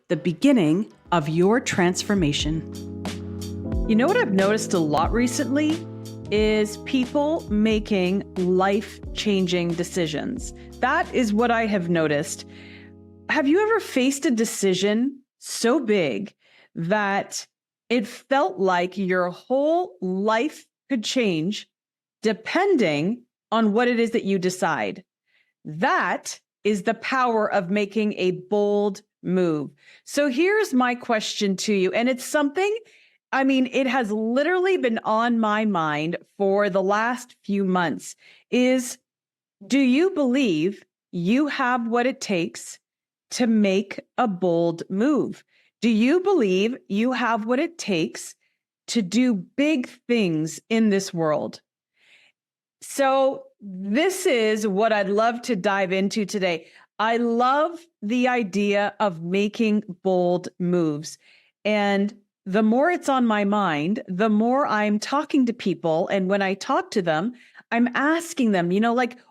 the beginning of your transformation. You know what I've noticed a lot recently is people making life-changing decisions. That is what I have noticed. Have you ever faced a decision so big that it felt like your whole life could change depending on what it is that you decide? That is the power of making a bold move. So here's my question to you, and it's something, it has literally been on my mind for the last few months, is do you believe you have what it takes to make a bold move? Do you believe you have what it takes to do big things in this world? So this is what I'd love to dive into today. I love the idea of making bold moves. And the more it's on my mind, the more I'm talking to people. And when I talk to them, I'm asking them,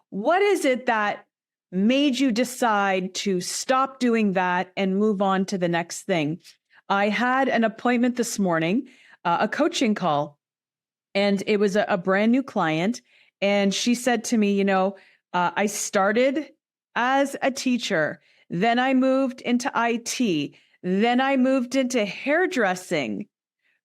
what is it that made you decide to stop doing that and move on to the next thing? I had an appointment this morning, a coaching call, and it was a brand new client. And she said to me, I started as a teacher, then I moved into IT, then I moved into hairdressing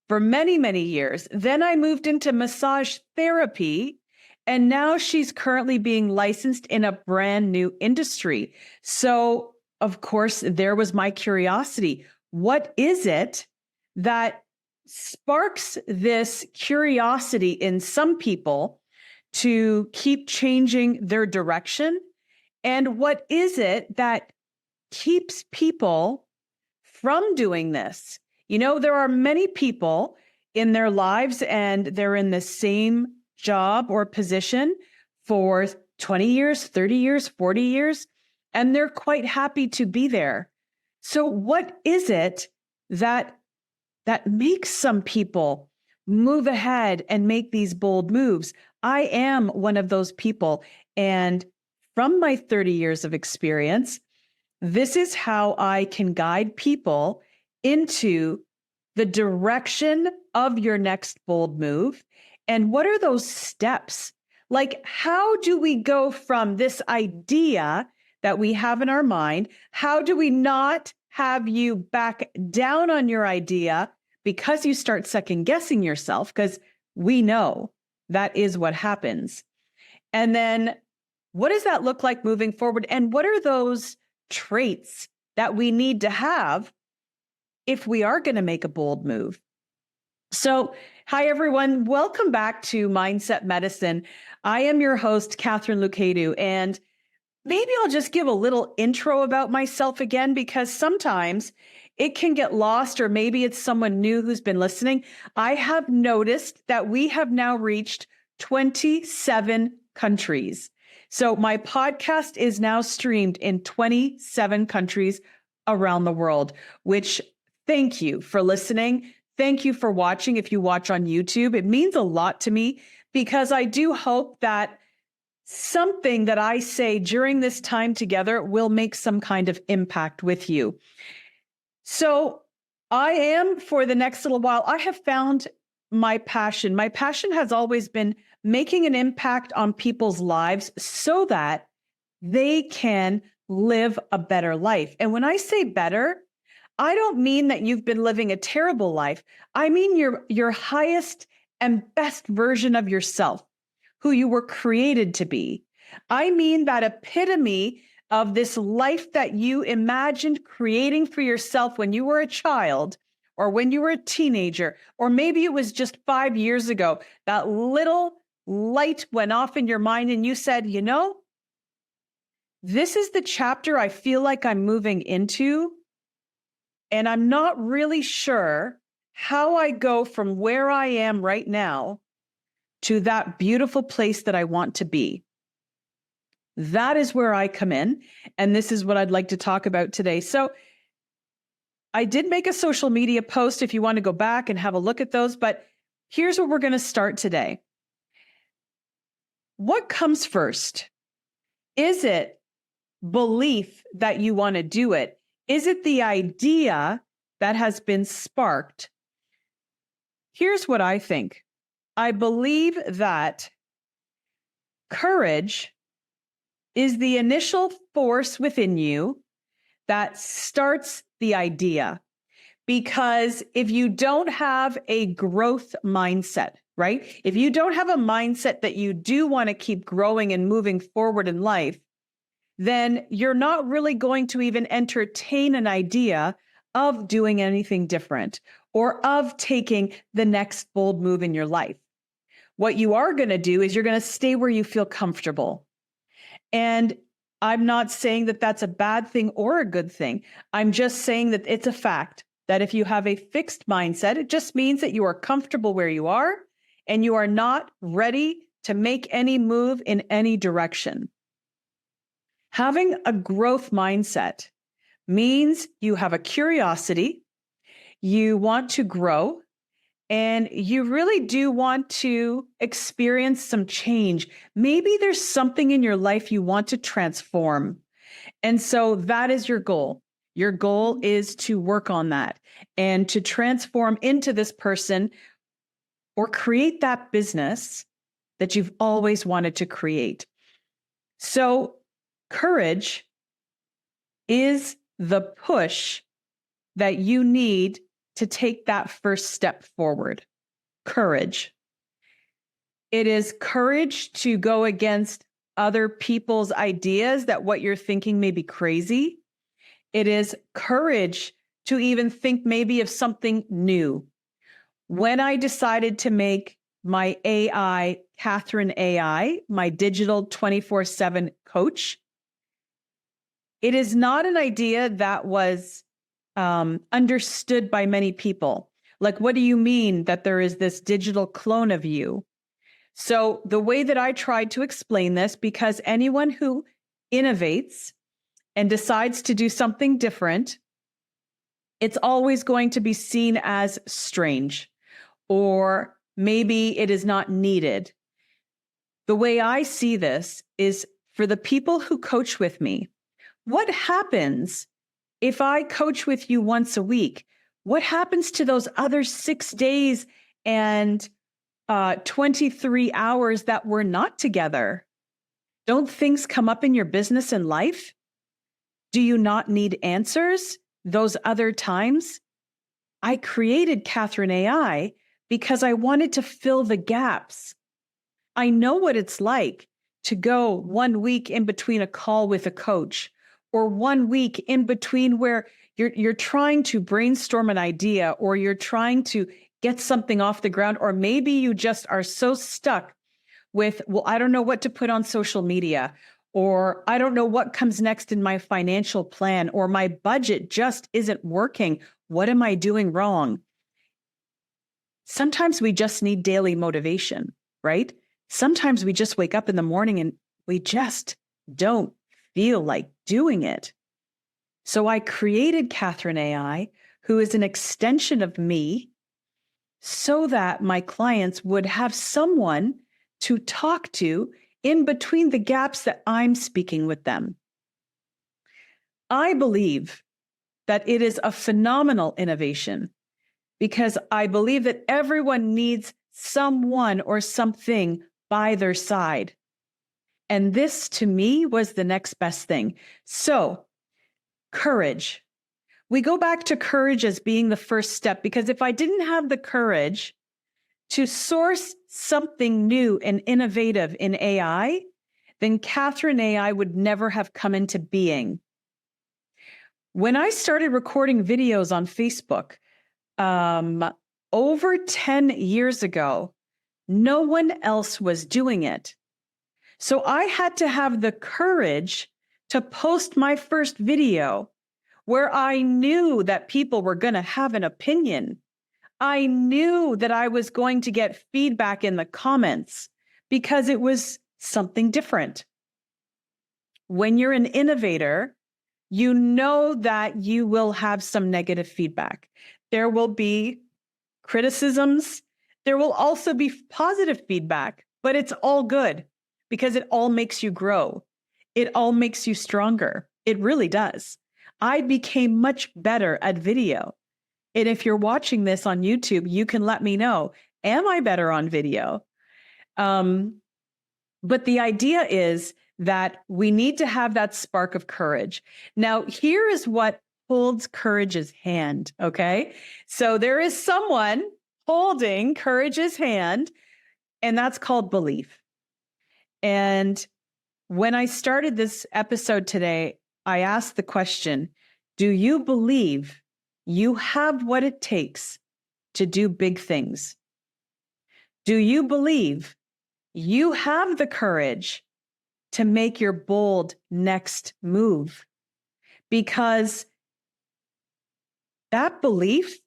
for many, many years. Then I moved into massage therapy. And now she's currently being licensed in a brand new industry. So, of course, there was my curiosity. What is it that sparks this curiosity in some people to keep changing their direction? And what is it that keeps people from doing this? There are many people in their lives and they're in the same job or position for 20 years, 30 years, 40 years, and they're quite happy to be there. So what is it that makes some people move ahead and make these bold moves? I am one of those people. And from my 30 years of experience, this is how I can guide people into the direction of your next bold move. And what are those steps? Like, how do we go from this idea that we have in our mind? How do we not have you back down on your idea because you start second guessing yourself? Because we know that is what happens. And then what does that look like moving forward? And what are those traits that we need to have if we are going to make a bold move? So, hi, everyone. Welcome back to Mindset Medicine. I am your host, Katharine Loucaidou, and maybe I'll just give a little intro about myself again, because sometimes it can get lost, or maybe it's someone new who's been listening. I have noticed that we have now reached 27 countries. So my podcast is now streamed in 27 countries around the world, which thank you for listening. Thank you for watching. If you watch on YouTube, it means a lot to me, because I do hope that something that I say during this time together will make some kind of impact with you. So I am, for the next little while, I have found my passion. My passion has always been making an impact on people's lives so that they can live a better life. And when I say better, I don't mean that you've been living a terrible life. I mean your highest and best version of yourself, who you were created to be. I mean that epitome of this life that you imagined creating for yourself when you were a child, or when you were a teenager, or maybe it was just 5 years ago. That little light went off in your mind and you said, this is the chapter I feel like I'm moving into. And I'm not really sure how I go from where I am right now to that beautiful place that I want to be. That is where I come in. And this is what I'd like to talk about today. So I did make a social media post if you want to go back and have a look at those. But here's where we're going to start today. What comes first? Is it belief that you want to do it? Is it the idea that has been sparked? Here's what I think. I believe that courage is the initial force within you that starts the idea. Because if you don't have a growth mindset, right? If you don't have a mindset that you do want to keep growing and moving forward in life, then you're not really going to even entertain an idea of doing anything different or of taking the next bold move in your life. What you are going to do is you're going to stay where you feel comfortable. And I'm not saying that that's a bad thing or a good thing. I'm just saying that it's a fact that if you have a fixed mindset, it just means that you are comfortable where you are and you are not ready to make any move in any direction. Having a growth mindset means you have a curiosity, you want to grow, and you really do want to experience some change. Maybe there's something in your life you want to transform. And so that is your goal. Your goal is to work on that and to transform into this person or create that business that you've always wanted to create. So courage is the push that you need to take that first step forward. Courage. It is courage to go against other people's ideas that what you're thinking may be crazy. It is courage to even think maybe of something new. When I decided to make my AI, Katharine AI, my digital 24/7 coach, it is not an idea that was understood by many people. Like, what do you mean that there is this digital clone of you? So the way that I tried to explain this, because anyone who innovates and decides to do something different, it's always going to be seen as strange, or maybe it is not needed. The way I see this is for the people who coach with me, what happens if I coach with you once a week? What happens to those other 6 days and 23 hours that we're not together? Don't things come up in your business and life? Do you not need answers those other times? I created Katharine AI because I wanted to fill the gaps. I know what it's like to go 1 week in between a call with a coach, or 1 week in between where you're trying to brainstorm an idea, or you're trying to get something off the ground, or maybe you just are so stuck with, well, I don't know what to put on social media, or I don't know what comes next in my financial plan, or my budget just isn't working. What am I doing wrong? Sometimes we just need daily motivation, right? Sometimes we just wake up in the morning and we just don't feel like doing it. So I created Katharine AI, who is an extension of me, so that my clients would have someone to talk to in between the gaps that I'm speaking with them. I believe that it is a phenomenal innovation because I believe that everyone needs someone or something by their side. And this, to me, was the next best thing. So, courage. We go back to courage as being the first step, because if I didn't have the courage to source something new and innovative in AI, then Katharine AI would never have come into being. When I started recording videos on Facebook over 10 years ago, no one else was doing it. So I had to have the courage to post my first video where I knew that people were going to have an opinion. I knew that I was going to get feedback in the comments because it was something different. When you're an innovator, you know that you will have some negative feedback. There will be criticisms. There will also be positive feedback, but it's all good because it all makes you grow. It all makes you stronger. It really does. I became much better at video. And if you're watching this on YouTube, you can let me know, am I better on video? But the idea is that we need to have that spark of courage. Now, here is what holds courage's hand, okay? So there is someone holding courage's hand, and that's called belief. And when I started this episode today, I asked the question, do you believe you have what it takes to do big things? Do you believe you have the courage to make your bold next move? Because that belief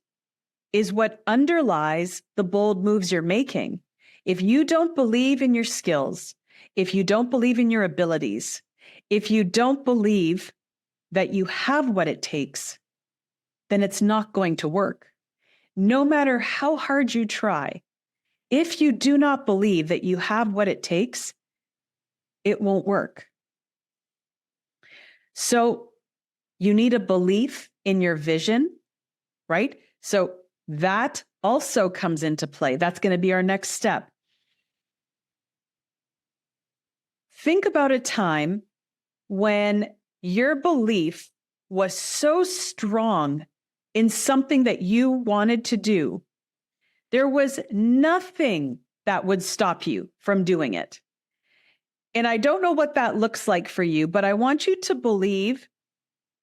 is what underlies the bold moves you're making. If you don't believe in your skills, if you don't believe in your abilities, if you don't believe that you have what it takes, then it's not going to work. No matter how hard you try, if you do not believe that you have what it takes, it won't work. So you need a belief in your vision, right? So that also comes into play. That's going to be our next step. Think about a time when your belief was so strong in something that you wanted to do, there was nothing that would stop you from doing it. And I don't know what that looks like for you, but I want you to believe,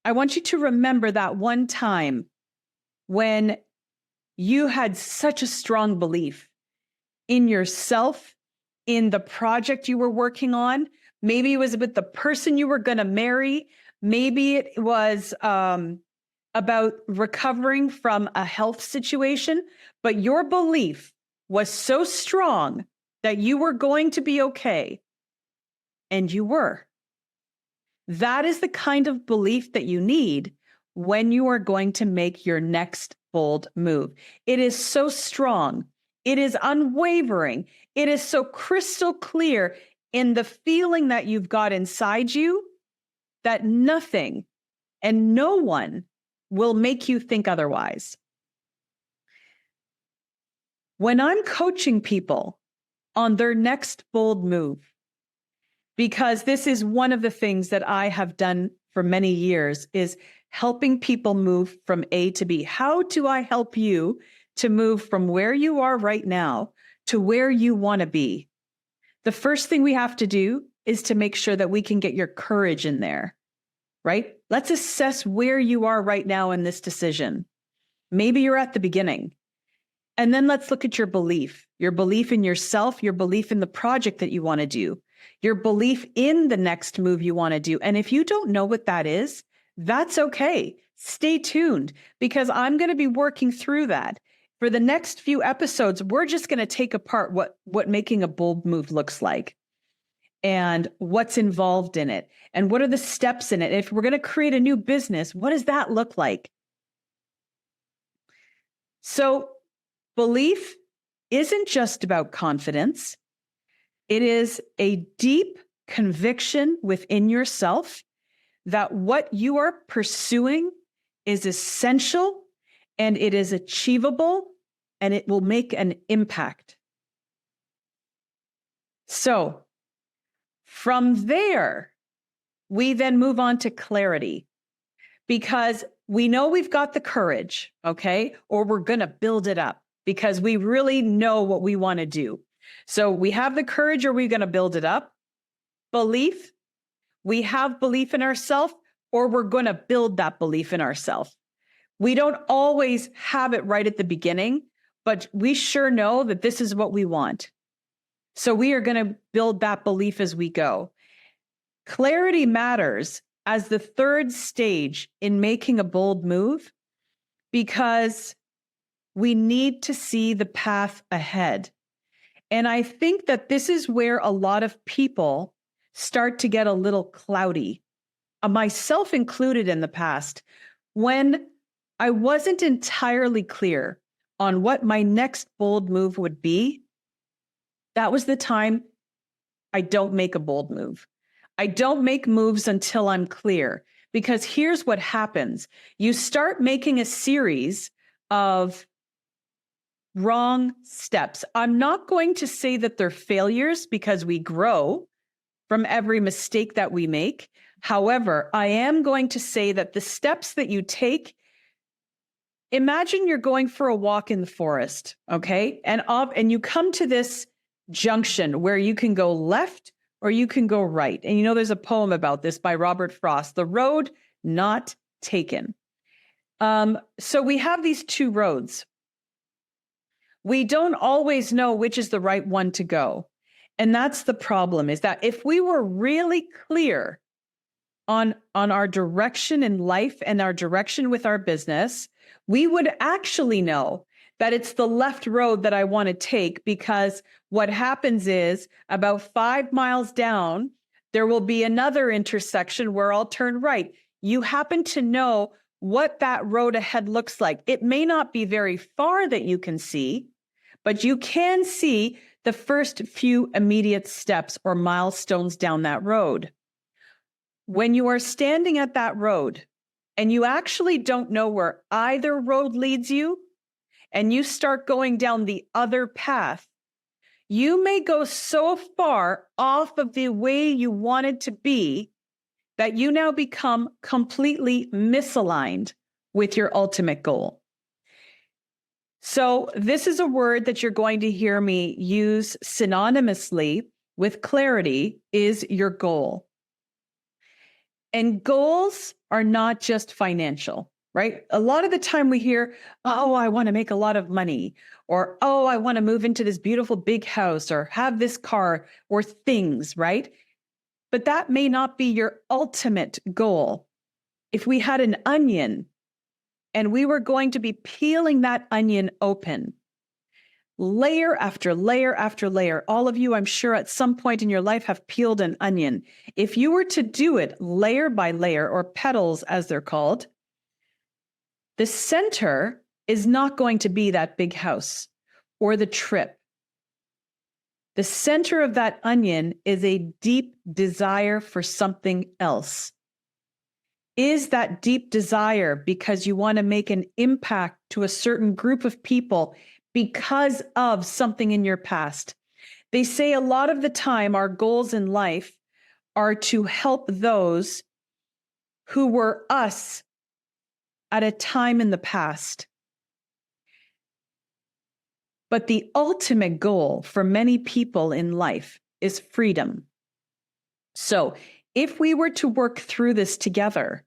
I want you to remember that one time when you had such a strong belief in yourself, in the project you were working on. Maybe it was with the person you were going to marry. Maybe it was about recovering from a health situation, but your belief was so strong that you were going to be okay, and you were. That is the kind of belief that you need when you are going to make your next bold move. It is so strong. It is unwavering. It is so crystal clear in the feeling that you've got inside you that nothing and no one will make you think otherwise. When I'm coaching people on their next bold move, because this is one of the things that I have done for many years, is helping people move from A to B. How do I help you to move from where you are right now to where you want to be? The first thing we have to do is to make sure that we can get your courage in there, right? Let's assess where you are right now in this decision. Maybe you're at the beginning. And then let's look at your belief in yourself, your belief in the project that you want to do, your belief in the next move you want to do. And if you don't know what that is, that's okay. Stay tuned, because I'm going to be working through that. For the next few episodes, we're just going to take apart what making a bold move looks like and what's involved in it and what are the steps in it. If we're going to create a new business, what does that look like? So belief isn't just about confidence. It is a deep conviction within yourself that what you are pursuing is essential and it is achievable and it will make an impact. So from there, we then move on to clarity, because we know we've got the courage, okay? Or we're going to build it up because we really know what we want to do. So we have the courage, or we're going to build it up. Belief, we have belief in ourselves, or we're going to build that belief in ourselves. We don't always have it right at the beginning, but we sure know that this is what we want. So we are going to build that belief as we go. Clarity matters as the third stage in making a bold move, because we need to see the path ahead. And I think that this is where a lot of people start to get a little cloudy, myself included in the past, when I wasn't entirely clear on what my next bold move would be. That was the time I don't make a bold move. I don't make moves until I'm clear, because here's what happens. You start making a series of wrong steps. I'm not going to say that they're failures because we grow from every mistake that we make. However, I am going to say that the steps that you take, imagine you're going for a walk in the forest, okay? And you come to this junction where you can go left or you can go right. And there's a poem about this by Robert Frost, The Road Not Taken. So we have these two roads. We don't always know which is the right one to go. And that's the problem, is that if we were really clear on our direction in life and our direction with our business, we would actually know that it's the left road that I want to take, because what happens is about 5 miles down, there will be another intersection where I'll turn right. You happen to know what that road ahead looks like. It may not be very far that you can see, but you can see the first few immediate steps or milestones down that road. When you are standing at that road and you actually don't know where either road leads you, and you start going down the other path, you may go so far off of the way you wanted to be that you now become completely misaligned with your ultimate goal. So this is a word that you're going to hear me use synonymously with clarity, is your goal. And goals are not just financial, right? A lot of the time we hear, oh, I want to make a lot of money, or, oh, I want to move into this beautiful big house, or have this car, or things, right? But that may not be your ultimate goal. If we had an onion and we were going to be peeling that onion open, layer after layer after layer, all of you, I'm sure at some point in your life have peeled an onion. If you were to do it layer by layer, or petals as they're called, the center is not going to be that big house or the trip. The center of that onion is a deep desire for something else. Is that deep desire because you want to make an impact to a certain group of people because of something in your past? They say a lot of the time our goals in life are to help those who were us at a time in the past. But the ultimate goal for many people in life is freedom. So if we were to work through this together,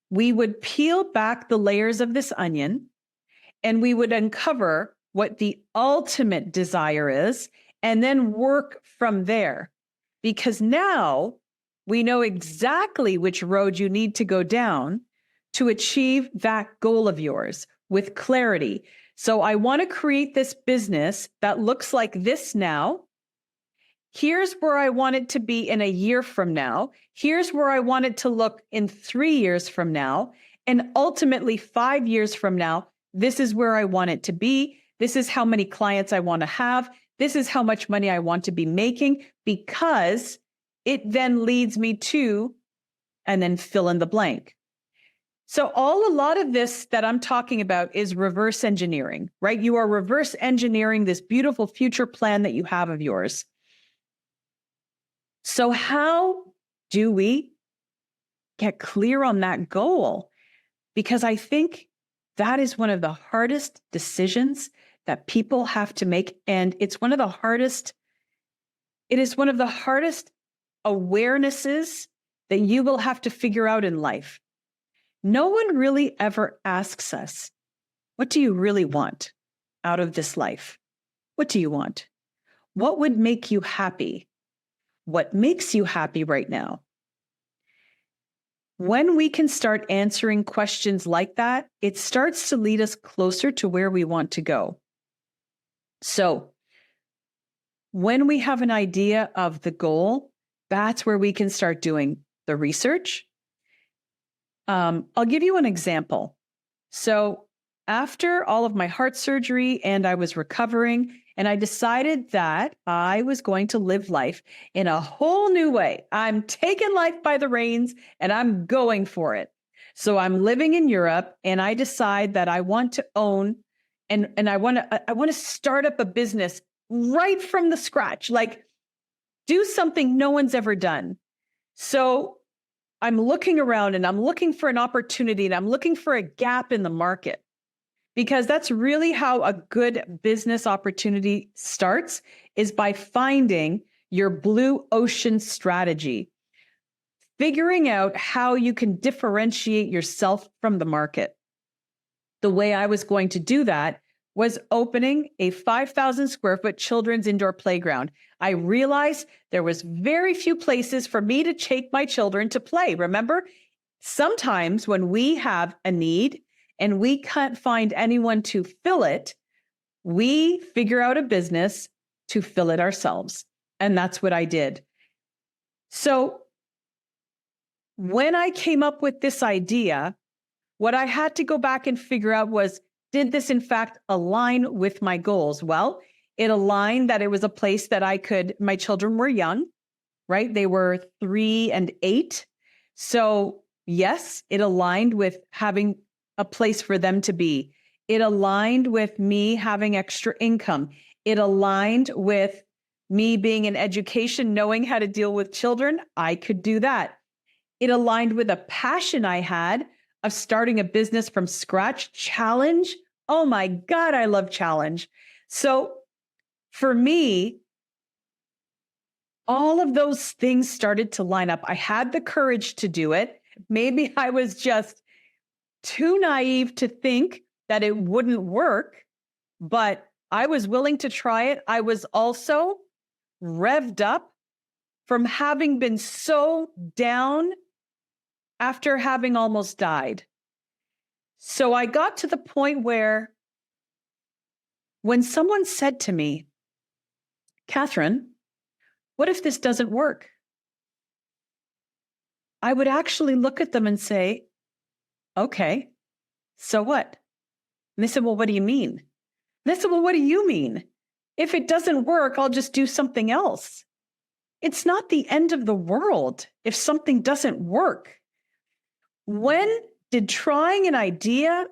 we would peel back the layers of this onion and we would uncover what the ultimate desire is, and then work from there. Because now we know exactly which road you need to go down to achieve that goal of yours with clarity. So I want to create this business that looks like this now. Here's where I want it to be in a year from now. Here's where I want it to look in 3 years from now. And ultimately 5 years from now, this is where I want it to be. This is how many clients I want to have. This is how much money I want to be making, because it then leads me to, and then fill in the blank. So a lot of this that I'm talking about is reverse engineering, right? You are reverse engineering this beautiful future plan that you have of yours. So how do we get clear on that goal? Because I think that is one of the hardest decisions that people have to make. And it's one of the hardest, it is one of the hardest awarenesses that you will have to figure out in life. No one really ever asks us, what do you really want out of this life? What do you want? What would make you happy? What makes you happy right now? When we can start answering questions like that, it starts to lead us closer to where we want to go. So when we have an idea of the goal, that's where we can start doing the research. I'll give you an example. So after all of my heart surgery and I was recovering And I decided that I was going to live life in a whole new way. I'm taking life by the reins and I'm going for it. So I'm living in Europe and I decide that I want to own and I want to start up a business right from the scratch, like do something no one's ever done. So I'm looking around and I'm looking for an opportunity and I'm looking for a gap in the market because that's really how a good business opportunity starts, is by finding your blue ocean strategy, figuring out how you can differentiate yourself from the market. The way I was going to do that was opening a 5,000 square foot children's indoor playground. I realized there was very few places for me to take my children to play. Remember, sometimes when we have a need and we can't find anyone to fill it, we figure out a business to fill it ourselves. And that's what I did. So when I came up with this idea, what I had to go back and figure out was, did this in fact align with my goals? Well, it aligned that it was a place that my children were young, right? They were 3 and 8. So yes, it aligned with having a place for them to be. It aligned with me having extra income. It aligned with me being in education, knowing how to deal with children. I could do that. It aligned with a passion I had of starting a business from scratch. Challenge. Oh my God, I love challenge. So for me, all of those things started to line up. I had the courage to do it. Maybe I was just too naive to think that it wouldn't work, but I was willing to try it. I was also revved up from having been so down after having almost died. So I got to the point where when someone said to me, Katharine, what if this doesn't work? I would actually look at them and say, okay, so what? And they said, well, what do you mean? And I said, well, what do you mean? If it doesn't work, I'll just do something else. It's not the end of the world if something doesn't work. When did trying an idea,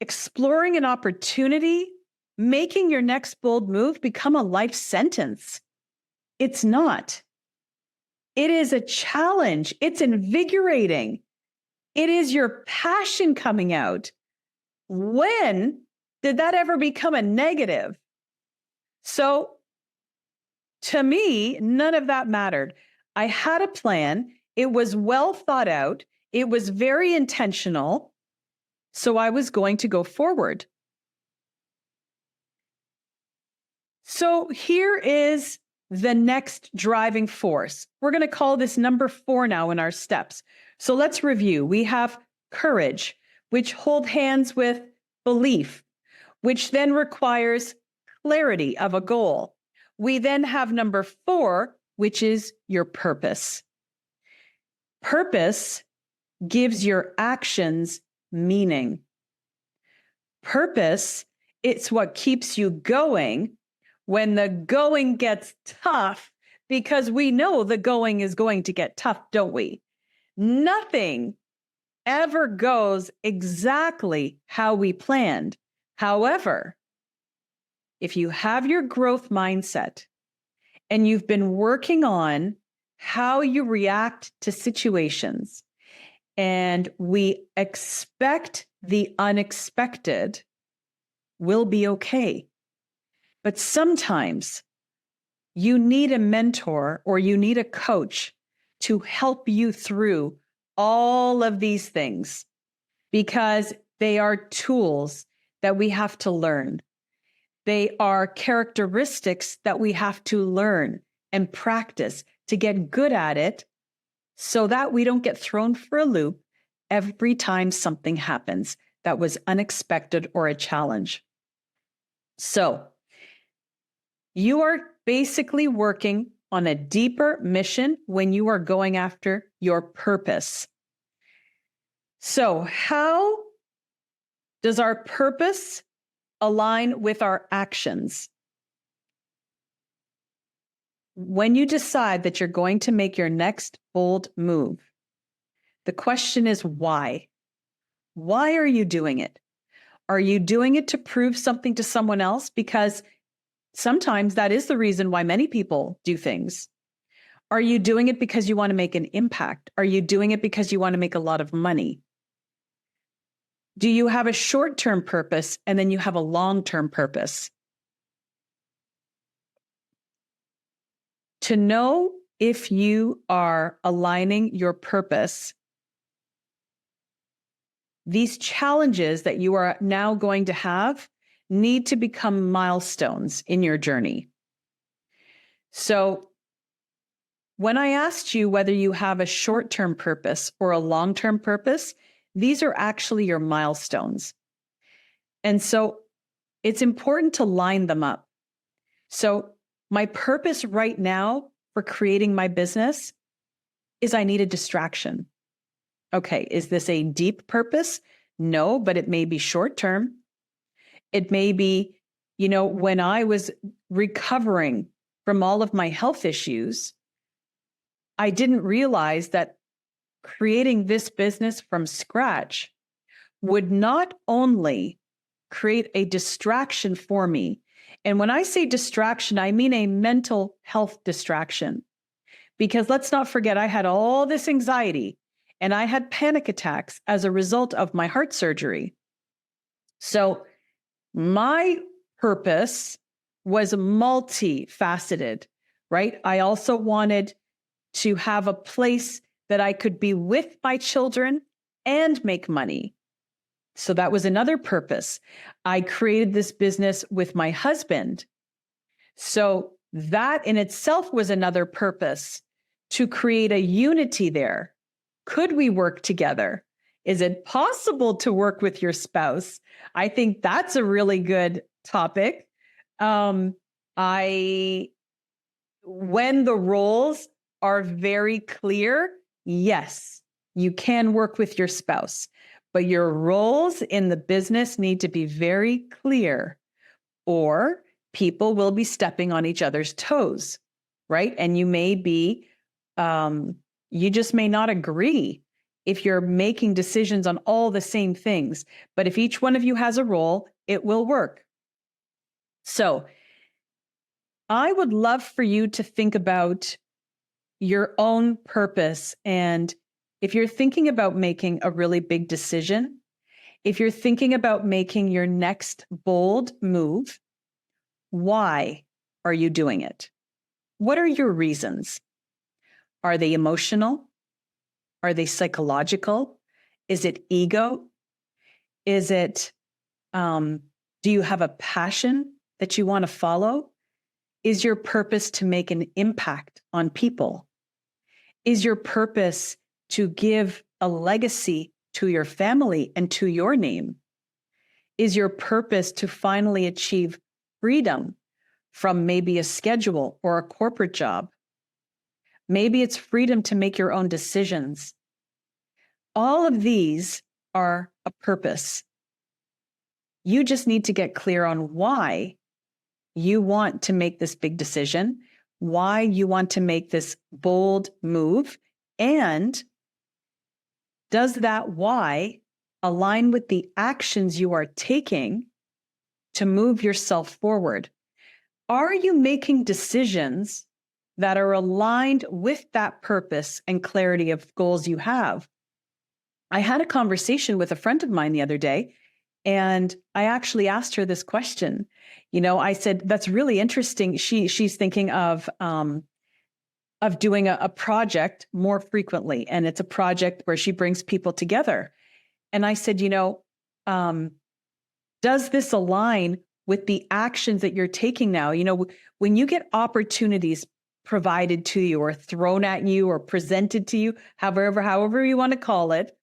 exploring an opportunity, making your next bold move become a life sentence? It's not. It is a challenge. It's invigorating. It is your passion coming out. When did that ever become a negative? So to me, none of that mattered. I had a plan. It was well thought out. It was very intentional. So I was going to go forward. So here is the next driving force. We're going to call this number 4 now in our steps. So let's review. We have courage, which hold hands with belief, which then requires clarity of a goal. We then have number 4, which is your purpose. Purpose gives your actions meaning. Purpose, it's what keeps you going when the going gets tough, because we know the going is going to get tough, don't we? Nothing ever goes exactly how we planned. However, if you have your growth mindset and you've been working on how you react to situations, and we expect the unexpected, we'll be okay. But sometimes you need a mentor or you need a coach to help you through all of these things, because they are tools that we have to learn. They are characteristics that we have to learn and practice to get good at it, so that we don't get thrown for a loop every time something happens that was unexpected or a challenge. So you are basically working on a deeper mission when you are going after your purpose. So how does our purpose align with our actions? when you decide that you're going to make your next bold move, the question is why? Why are you doing it? Are you doing it to prove something to someone else? Because sometimes that is the reason why many people do things. Are you doing it because you want to make an impact? Are you doing it because you want to make a lot of money? Do you have a short-term purpose and then you have a long-term purpose? To know if you are aligning your purpose, these challenges that you are now going to have need to become milestones in your journey. So when I asked you whether you have a short-term purpose or a long-term purpose, these are actually your milestones. And so it's important to line them up. So my purpose right now for creating my business is I need a distraction. Okay, is this a deep purpose? No, but it may be short-term. It may be, when I was recovering from all of my health issues, I didn't realize that creating this business from scratch would not only create a distraction for me. And when I say distraction, I mean a mental health distraction. Because let's not forget, I had all this anxiety and I had panic attacks as a result of my heart surgery. So my purpose was multifaceted, right? I also wanted to have a place that I could be with my children and make money. So that was another purpose. I created this business with my husband. So that in itself was another purpose, to create a unity there. Could we work together? Is it possible to work with your spouse? I think that's a really good topic. When the roles are very clear, yes, you can work with your spouse, but your roles in the business need to be very clear, or people will be stepping on each other's toes, right? And you may be, you just may not agree if you're making decisions on all the same things. But if each one of you has a role, it will work. So I would love for you to think about your own purpose. And if you're thinking about making a really big decision, if you're thinking about making your next bold move, why are you doing it? What are your reasons? Are they emotional? Are they psychological? Is it ego? Is it, do you have a passion that you want to follow? Is your purpose to make an impact on people? Is your purpose to give a legacy to your family and to your name? Is your purpose to finally achieve freedom from maybe a schedule or a corporate job? Maybe it's freedom to make your own decisions. All of these are a purpose. You just need to get clear on why you want to make this big decision, why you want to make this bold move, and does that why align with the actions you are taking to move yourself forward? Are you making decisions that are aligned with that purpose and clarity of goals you have? I had a conversation with a friend of mine the other day, and I actually asked her this question. I said, that's really interesting. She's thinking of doing a project more frequently, and it's a project where she brings people together. And I said, does this align with the actions that you're taking now? When you get opportunities provided to you or thrown at you or presented to you, however you want to call it,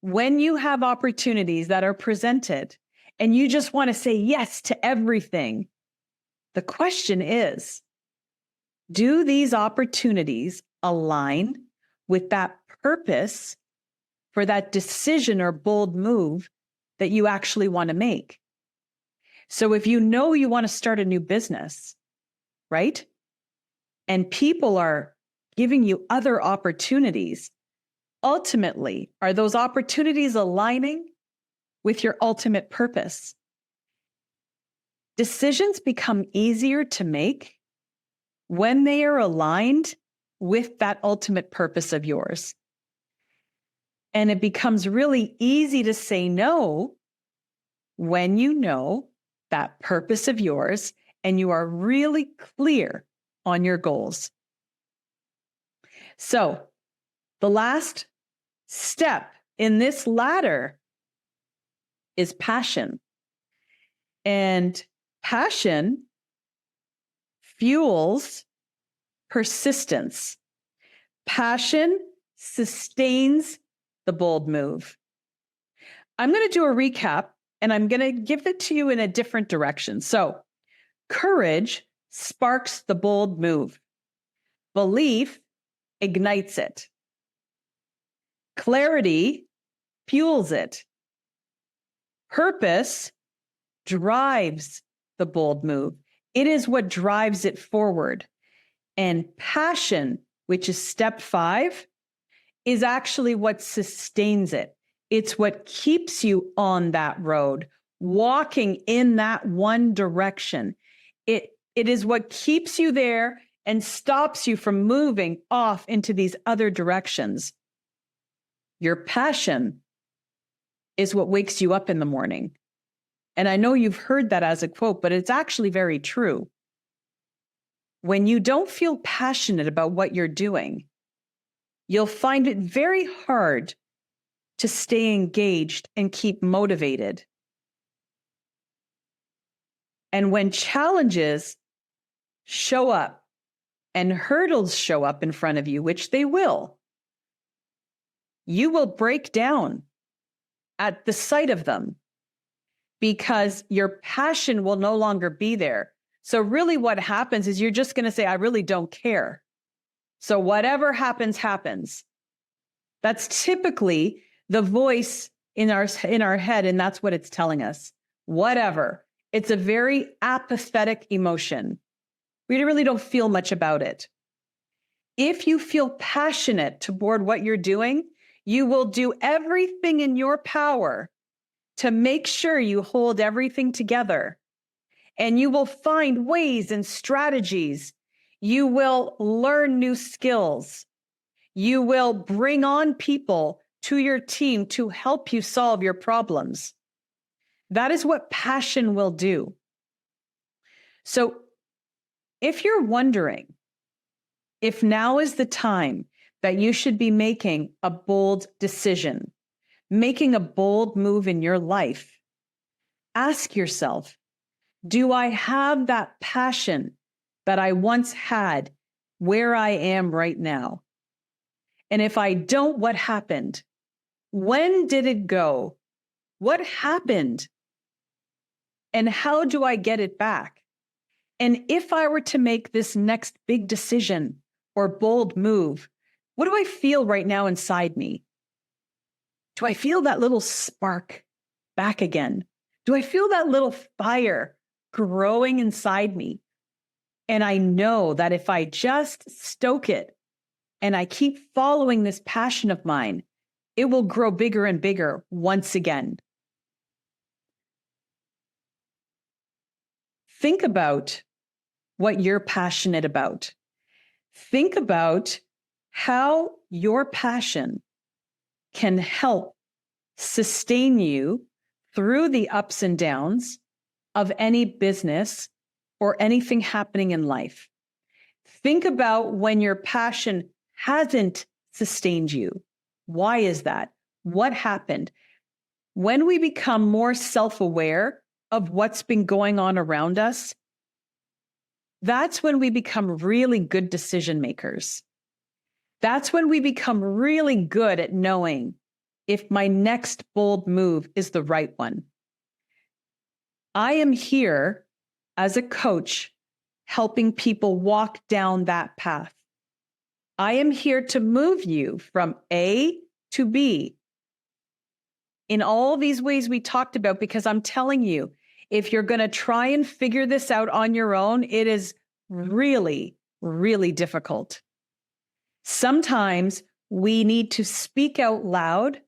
when you have opportunities that are presented and you just want to say yes to everything, the question is, do these opportunities align with that purpose for that decision or bold move that you actually want to make? So if you want to start a new business, right? and people are giving you other opportunities, ultimately, are those opportunities aligning with your ultimate purpose? Decisions become easier to make when they are aligned with that ultimate purpose of yours. And it becomes really easy to say no when you know that purpose of yours and you are really clear on your goals. So, the last step in this ladder is passion. And passion fuels persistence. Passion sustains the bold move. I'm going to do a recap and I'm going to give it to you in a different direction. So, courage sparks the bold move. Belief ignites it. Clarity fuels it. Purpose drives the bold move. It is what drives it forward. And passion, which is step 5, is actually what sustains it. It's what keeps you on that road, walking in that one direction. It is what keeps you there and stops you from moving off into these other directions. Your passion is what wakes you up in the morning. And I know you've heard that as a quote, but it's actually very true. When you don't feel passionate about what you're doing, you'll find it very hard to stay engaged and keep motivated. And when challenges show up and hurdles show up in front of you, which they will, you will break down at the sight of them because your passion will no longer be there. So really what happens is you're just going to say, I really don't care. So whatever happens, happens. That's typically the voice in our head, and that's what it's telling us. Whatever. It's a very apathetic emotion. We really don't feel much about it. If you feel passionate toward what you're doing, you will do everything in your power to make sure you hold everything together. And you will find ways and strategies. You will learn new skills. You will bring on people to your team to help you solve your problems. That is what passion will do. So if you're wondering if now is the time that you should be making a bold decision, making a bold move in your life, ask yourself, do I have that passion that I once had where I am right now? And if I don't, what happened? When did it go? What happened? And how do I get it back? And if I were to make this next big decision or bold move, what do I feel right now inside me? Do I feel that little spark back again? Do I feel that little fire growing inside me? And I know that if I just stoke it and I keep following this passion of mine, it will grow bigger and bigger once again. Think about what you're passionate about. Think about how your passion can help sustain you through the ups and downs of any business or anything happening in life. Think about when your passion hasn't sustained you. Why is that? What happened? When we become more self-aware of what's been going on around us, that's when we become really good decision makers. That's when we become really good at knowing if my next bold move is the right one. I am here as a coach helping people walk down that path. I am here to move you from A to B in all these ways we talked about, because I'm telling you, if you're going to try and figure this out on your own, it is really really difficult. Sometimes we need to speak out loud,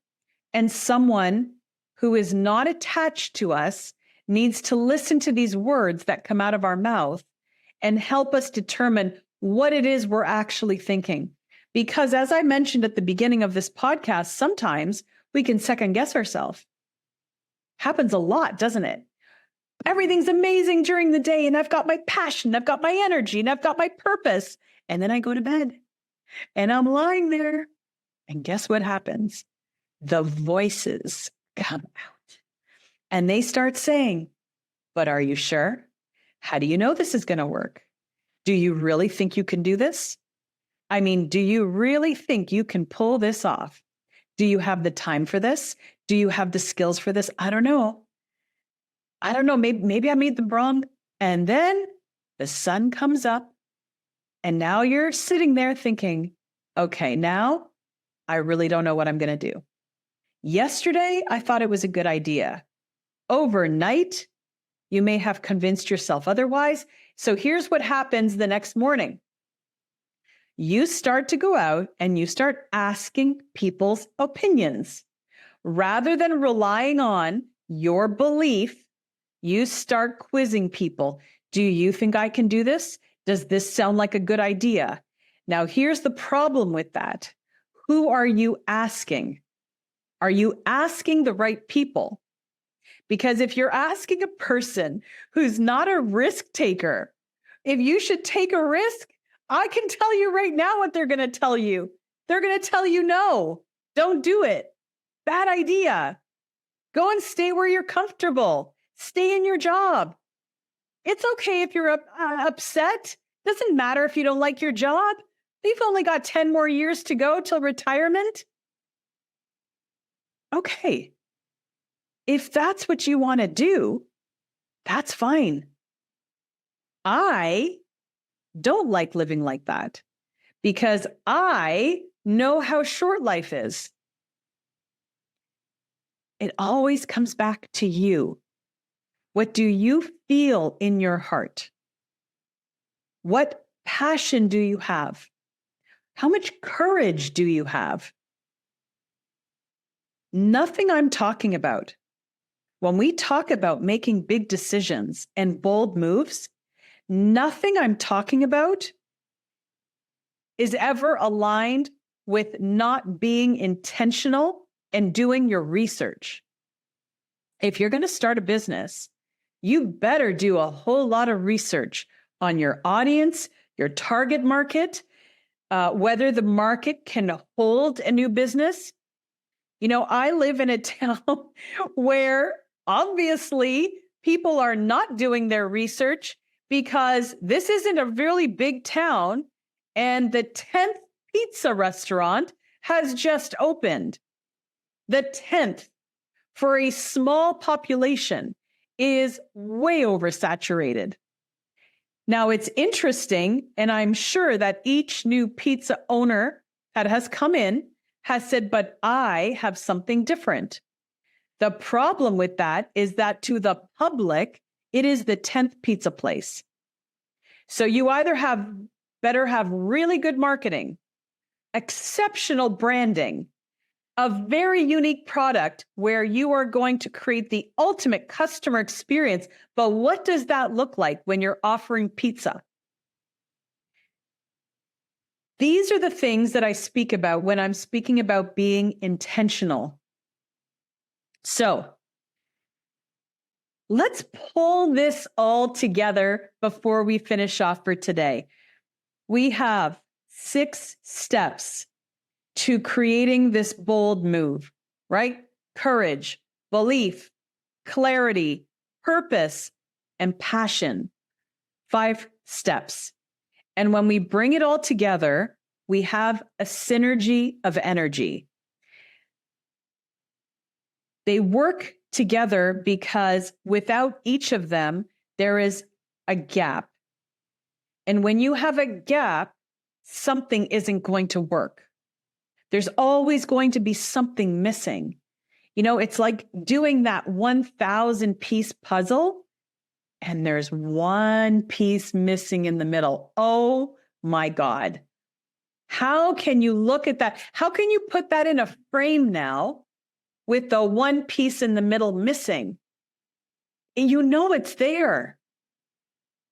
and someone who is not attached to us needs to listen to these words that come out of our mouth and help us determine what it is we're actually thinking. Because as I mentioned at the beginning of this podcast, sometimes we can second guess ourselves. Happens a lot, doesn't it? Everything's amazing during the day, and I've got my passion, I've got my energy, and I've got my purpose. And then I go to bed and I'm lying there. And guess what happens? The voices come out and they start saying, but are you sure? How do you know this is going to work? Do you really think you can do this? I mean, do you really think you can pull this off? Do you have the time for this? Do you have the skills for this? I don't know. Maybe I made them wrong. And then the sun comes up and now you're sitting there thinking, okay, now I really don't know what I'm going to do. Yesterday, I thought it was a good idea. Overnight, you may have convinced yourself otherwise. So here's what happens the next morning. You start to go out and you start asking people's opinions. Rather than relying on your belief, you start quizzing people. Do you think I can do this? Does this sound like a good idea? Now, here's the problem with that. Who are you asking? Are you asking the right people? Because if you're asking a person who's not a risk taker, if you should take a risk, I can tell you right now what they're going to tell you. They're going to tell you, no, don't do it. Bad idea. Go and stay where you're comfortable. Stay in your job. It's okay if you're upset. Doesn't matter if you don't like your job. You've only got 10 more years to go till retirement. Okay. If that's what you want to do, that's fine. I don't like living like that because I know how short life is. It always comes back to you. What do you feel in your heart? What passion do you have? How much courage do you have? Nothing I'm talking about. When we talk about making big decisions and bold moves, nothing I'm talking about is ever aligned with not being intentional and doing your research. If you're going to start a business, you better do a whole lot of research on your audience, your target market, whether the market can hold a new business. You know, I live in a town where obviously people are not doing their research because this isn't a really big town and the 10th pizza restaurant has just opened. The 10th for a small population is way oversaturated. Now it's interesting, and I'm sure that each new pizza owner that has come in has said, but I have something different. The problem with that is that to the public, it is the 10th pizza place. So you either better have really good marketing, exceptional branding, a very unique product where you are going to create the ultimate customer experience. But what does that look like when you're offering pizza? These are the things that I speak about when I'm speaking about being intentional. So let's pull this all together before we finish off for today. We have 6 steps to creating this bold move, right? Courage, belief, clarity, purpose, and passion. 5 steps. And when we bring it all together, we have a synergy of energy. They work together because without each of them, there is a gap. And when you have a gap, something isn't going to work. There's always going to be something missing. You know, it's like doing that 1,000-piece puzzle and there's one piece missing in the middle. Oh my God. How can you look at that? How can you put that in a frame now with the one piece in the middle missing? You know it's there.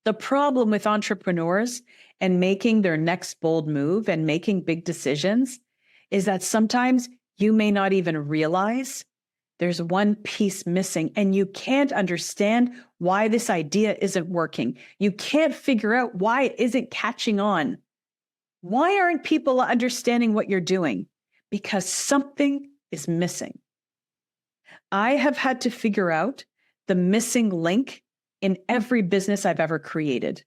The problem with entrepreneurs and making their next bold move and making big decisions is that sometimes you may not even realize there's one piece missing, and you can't understand why this idea isn't working. You can't figure out why it isn't catching on. Why aren't people understanding what you're doing? Because something is missing. I have had to figure out the missing link in every business I've ever created.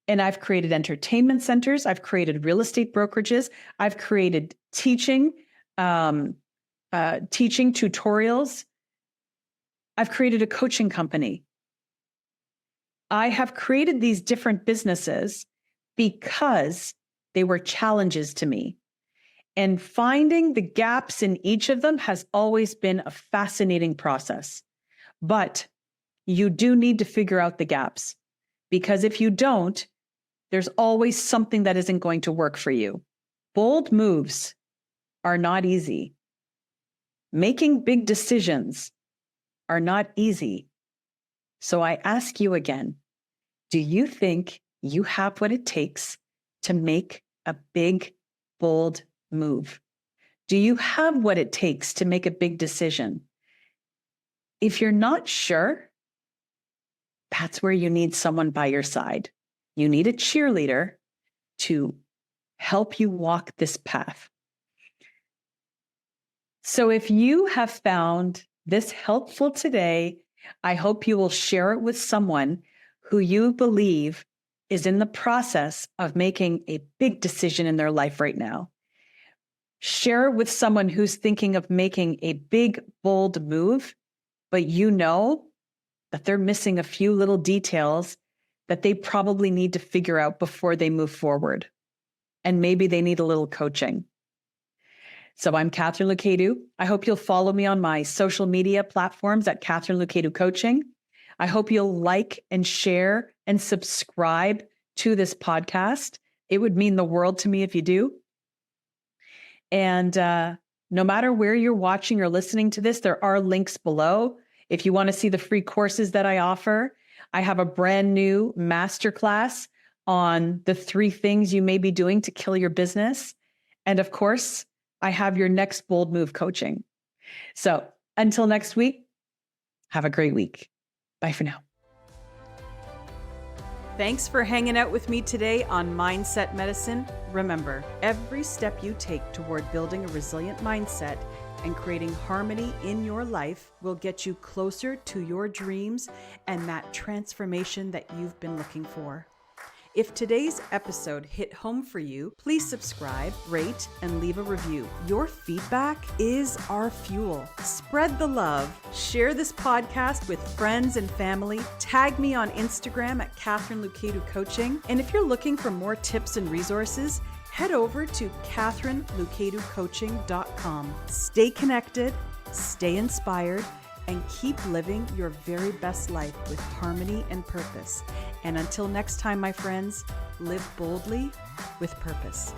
And I've created entertainment centers. I've created real estate brokerages. I've created teaching tutorials. I've created a coaching company. I have created these different businesses because they were challenges to me. And finding the gaps in each of them has always been a fascinating process. But you do need to figure out the gaps, because if you don't, there's always something that isn't going to work for you. Bold moves are not easy. Making big decisions are not easy. So I ask you again, do you think you have what it takes to make a big, bold move? Do you have what it takes to make a big decision? If you're not sure, that's where you need someone by your side. You need a cheerleader to help you walk this path. So if you have found this helpful today, I hope you will share it with someone who you believe is in the process of making a big decision in their life right now. Share it with someone who's thinking of making a big, bold move, but you know that they're missing a few little details that they probably need to figure out before they move forward. And maybe they need a little coaching. So I'm Katharine Loucaidou. I hope you'll follow me on my social media platforms at Katharine Loucaidou Coaching. I hope you'll like and share and subscribe to this podcast. It would mean the world to me if you do. And no matter where you're watching or listening to this, there are links below. If you want to see the free courses that I offer, I have a brand new masterclass on the 3 things you may be doing to kill your business. And of course, I have your next bold move coaching. So until next week, have a great week. Bye for now. Thanks for hanging out with me today on Mindset Medicine. Remember, every step you take toward building a resilient mindset and creating harmony in your life will get you closer to your dreams and that transformation that you've been looking for. If today's episode hit home for you, please subscribe, rate, and leave a review. Your feedback is our fuel. Spread the love. Share this podcast with friends and family. Tag me on Instagram at Katharine Loucaidou Coaching. And if you're looking for more tips and resources, head over to KatharineLoucaidouCoaching.com. Stay connected, stay inspired, and keep living your very best life with harmony and purpose. And until next time, my friends, live boldly with purpose.